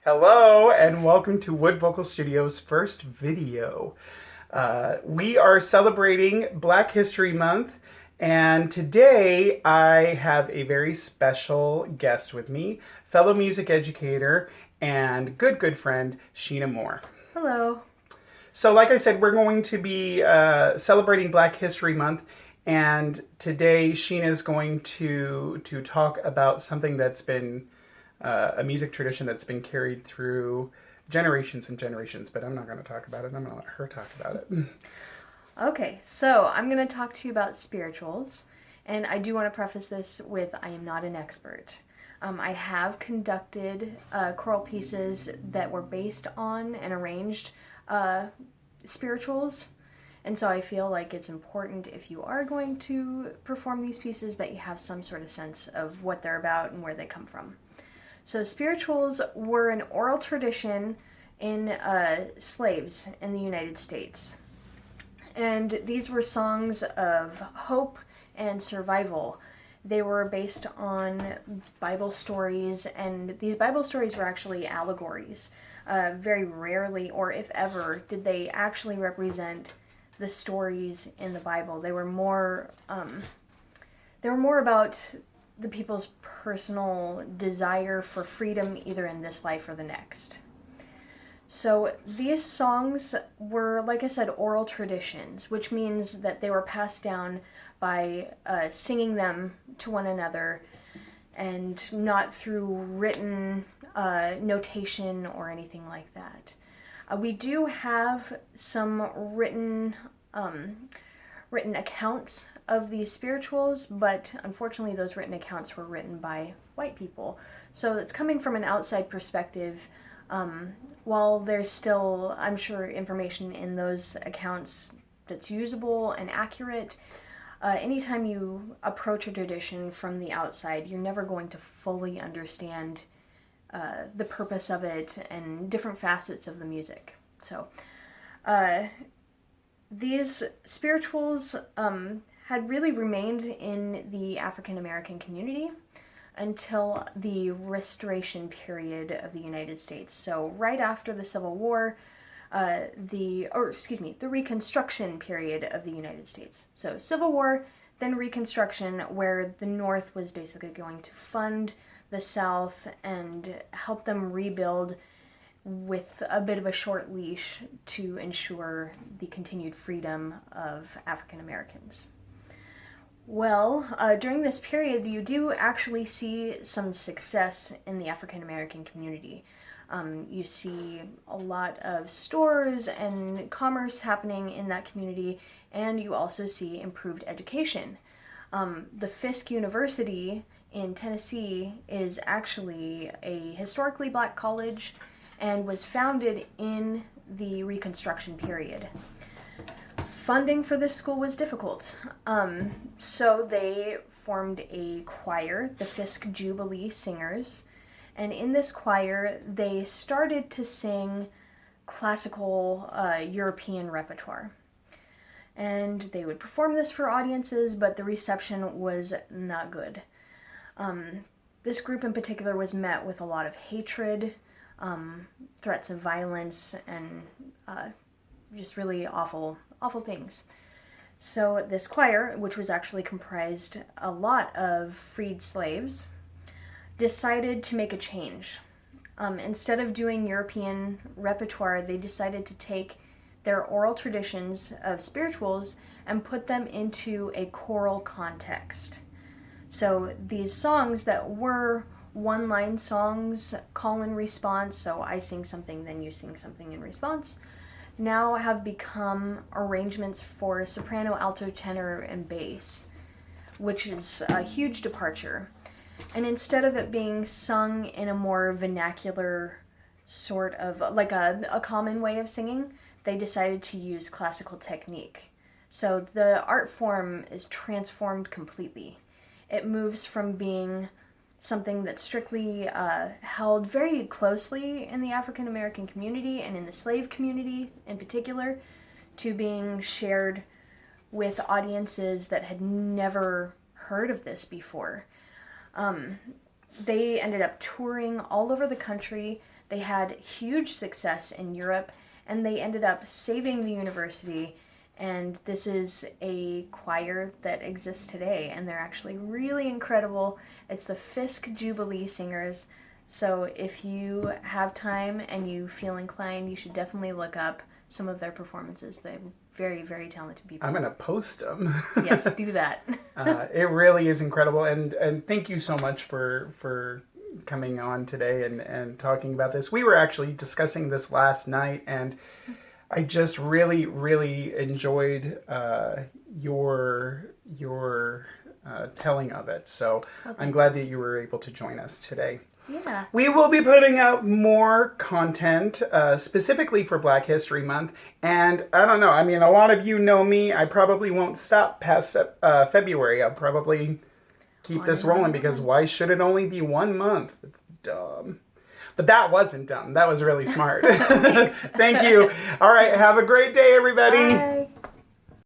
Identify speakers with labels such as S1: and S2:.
S1: Hello and welcome to Wood Vocal Studios' first video. We are celebrating Black History Month, and today I have a very special guest with me, fellow music educator and good friend, Sheena Moore.
S2: Hello.
S1: So, like I said, we're going to be celebrating Black History Month, and today Sheena is going to talk about something that's been a music tradition that's been carried through generations and generations. But I'm not going to talk about it. I'm going to let her talk about it.
S2: Okay, so I'm going to talk to you about spirituals, and I do want to preface this with I am not an expert. I have conducted choral pieces that were based on and arranged spirituals, and so I feel like it's important if you are going to perform these pieces that you have some sort of sense of what they're about and where they come from. So spirituals were an oral tradition in slaves in the United States. And these were songs of hope and survival. They were based on Bible stories, and these Bible stories were actually allegories. Very rarely, or if ever, did they actually represent the stories in the Bible. They were more about the people's personal desire for freedom either in this life or the next. So these songs were, like I said, oral traditions, which means that they were passed down by singing them to one another and not through written notation or anything like that. We do have some written accounts of these spirituals, but unfortunately those written accounts were written by white people. So it's coming from an outside perspective. While there's still, I'm sure, information in those accounts that's usable and accurate, anytime you approach a tradition from the outside, you're never going to fully understand the purpose of it and different facets of the music. So, these spirituals had really remained in the African American community until the Restoration period of the United States. So right after the Civil War, the Reconstruction period of the United States. So Civil War, then Reconstruction, where the North was basically going to fund the South and help them rebuild with a bit of a short leash to ensure the continued freedom of African Americans. Well, during this period, you do actually see some success in the African American community. You see a lot of stores and commerce happening in that community, and you also see improved education. The Fisk University in Tennessee is actually a historically black college and was founded in the Reconstruction period. Funding for this school was difficult, so they formed a choir, the Fisk Jubilee Singers, and in this choir they started to sing classical European repertoire. And they would perform this for audiences, but the reception was not good. This group in particular was met with a lot of hatred, threats of violence, and just really awful things. So this choir, which was actually comprised a lot of freed slaves, decided to make a change. Instead of doing European repertoire, they decided to take their oral traditions of spirituals and put them into a choral context. So these songs that were one-line songs, call and response, so I sing something, then you sing something in response, now have become arrangements for soprano, alto, tenor, and bass, which is a huge departure. And instead of it being sung in a more vernacular sort of, like a common way of singing, they decided to use classical technique. So the art form is transformed completely. It moves from being something that's strictly held very closely in the African American community and in the slave community in particular, to being shared with audiences that had never heard of this before. They ended up touring all over the country. They had huge success in Europe, and they ended up saving the university. And this is a choir that exists today, and they're actually really incredible. It's the Fisk Jubilee Singers. So if you have time and you feel inclined, you should definitely look up some of their performances. They're very, very talented people.
S1: I'm going to post them.
S2: Yes, do that.
S1: It really is incredible. And thank you so much for coming on today and talking about this. We were actually discussing this last night, and I just really, really enjoyed your telling of it. So I'm glad that you were able to join us today.
S2: Yeah.
S1: We will be putting out more content specifically for Black History Month. And I don't know, I mean, a lot of you know me. I probably won't stop past February. I'll probably keep this rolling because why should it only be 1 month? It's dumb. But that wasn't dumb. That was really smart. Thank you. All right. Have a great day, everybody.
S2: Bye.